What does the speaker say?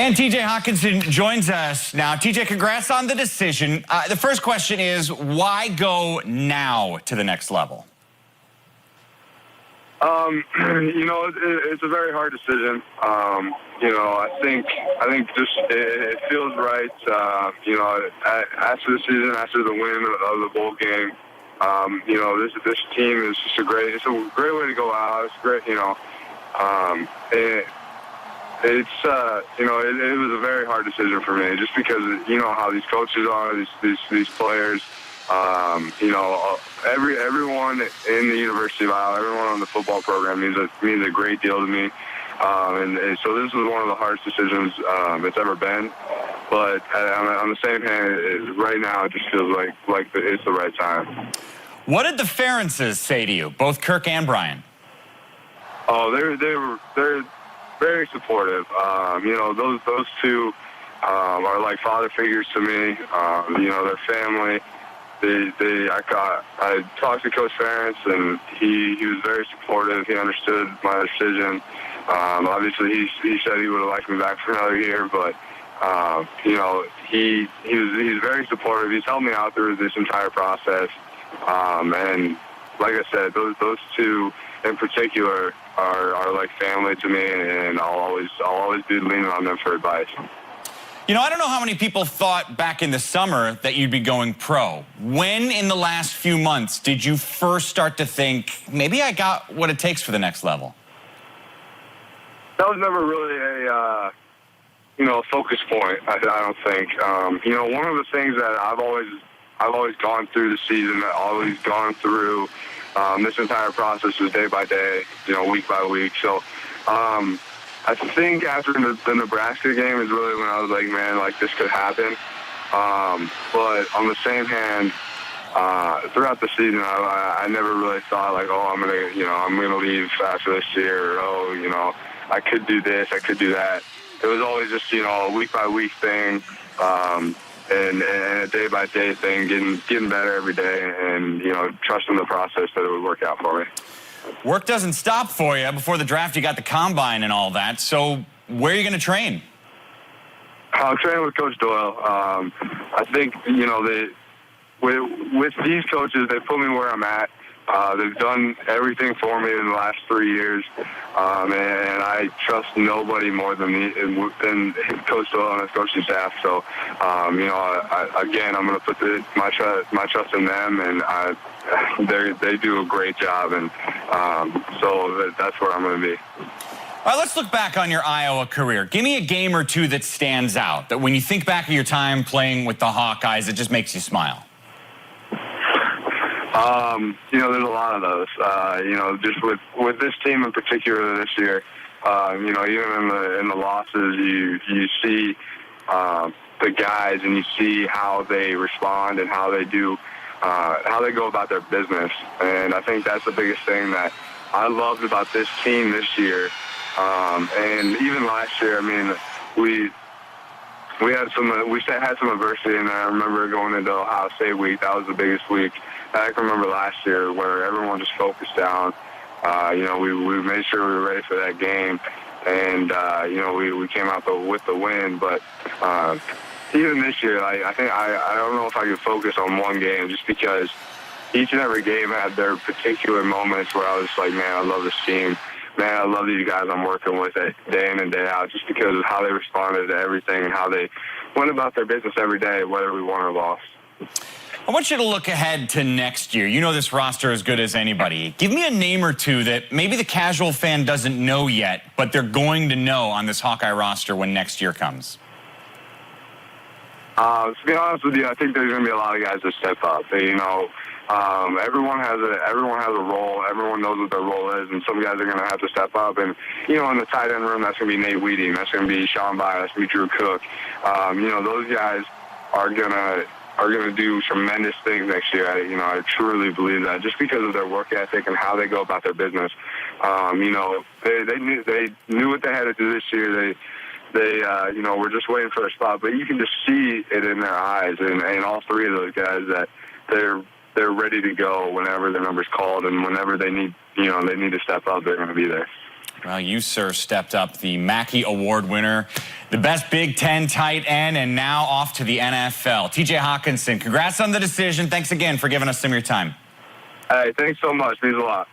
And TJ Hockenson joins us now. TJ, congrats on the decision. The first question is, why go now to the next level? It's a very hard decision. I think just it feels right. After the season, after the win of the bowl game, this team is just it's a great way to go out. It's great, it was a very hard decision for me, just because how these coaches are, these players. Everyone in the University of Iowa, everyone on the football program means a great deal to me. And so this was one of the hardest decisions it's ever been. But on the same hand, right now it just feels like it's the right time. What did the Ferences say to you, both Kirk and Brian? Oh, they're very supportive. Those two are like father figures to me. Their family. I talked to Coach Ferentz, and he was very supportive. He understood my decision. Obviously, he said he would have liked me back for another year, but he's very supportive. He's helped me out through this entire process. And like I said, those two in particular are like family to me, and I'll always be leaning on them for advice. I don't know how many people thought back in the summer that you'd be going pro. When in the last few months did you first start to think, maybe I got what it takes for the next level? That was never really a focus point, I don't think. One of the things that I've always gone through the season, always gone through this entire process is day by day, week by week. So, I think after the Nebraska game is really when I was like, man, this could happen. But on the same hand, throughout the season, I never really thought I'm gonna leave after this year, or I could do this, I could do that. It was always just a week by week thing, and a day by day thing, getting better every day, and trusting the process that it would work out for me. Work doesn't stop for you. Before the draft, you got the combine and all that. So where are you going to train? I'll train with Coach Doyle. I think, with these coaches, they put me where I'm at. They've done everything for me in the last 3 years. And I trust nobody more than Coach Doyle and his coaching staff. So, I'm going to put my trust in them, and they do a great job, and so that's where I'm going to be. All right, let's look back on your Iowa career. Give me a game or two that stands out, that when you think back of your time playing with the Hawkeyes, it just makes you smile. There's a lot of those. Just with this team in particular this year, even in the losses, you see the guys, and you see how they respond and how they do. How they go about their business. And I think that's the biggest thing that I loved about this team this year. And even last year, we had some adversity, and I remember going into Ohio State week. That was the biggest week. I can remember last year where everyone just focused down. We made sure we were ready for that game, and we came out with the win. But even this year, I think I don't know if I could focus on one game, just because each and every game had their particular moments where I was like, man, I love this team. Man, I love these guys I'm working with day in and day out, just because of how they responded to everything and how they went about their business every day, whether we won or lost. I want you to look ahead to next year. You know this roster as good as anybody. Give me a name or two that maybe the casual fan doesn't know yet, but they're going to know on this Hawkeye roster when next year comes. To be honest with you, I think there's going to be a lot of guys that step up. Everyone has a role. Everyone knows what their role is, and some guys are going to have to step up. And in the tight end room, that's going to be Nate Weeding. That's going to be Sean Byer. That's going to be Drew Cook. Those guys are going to do tremendous things next year. I truly believe that, just because of their work ethic and how they go about their business. They knew what they had to do this year. They were just waiting for a spot, but you can just see it in their eyes, and all three of those guys, that they're ready to go whenever their number's called, and whenever they need to step up, they're going to be there. Well, you, sir, stepped up, the Mackey Award winner, the best Big Ten tight end, and now off to the NFL. TJ Hockenson, congrats on the decision. Thanks again for giving us some of your time. Hey, thanks so much. Means a lot.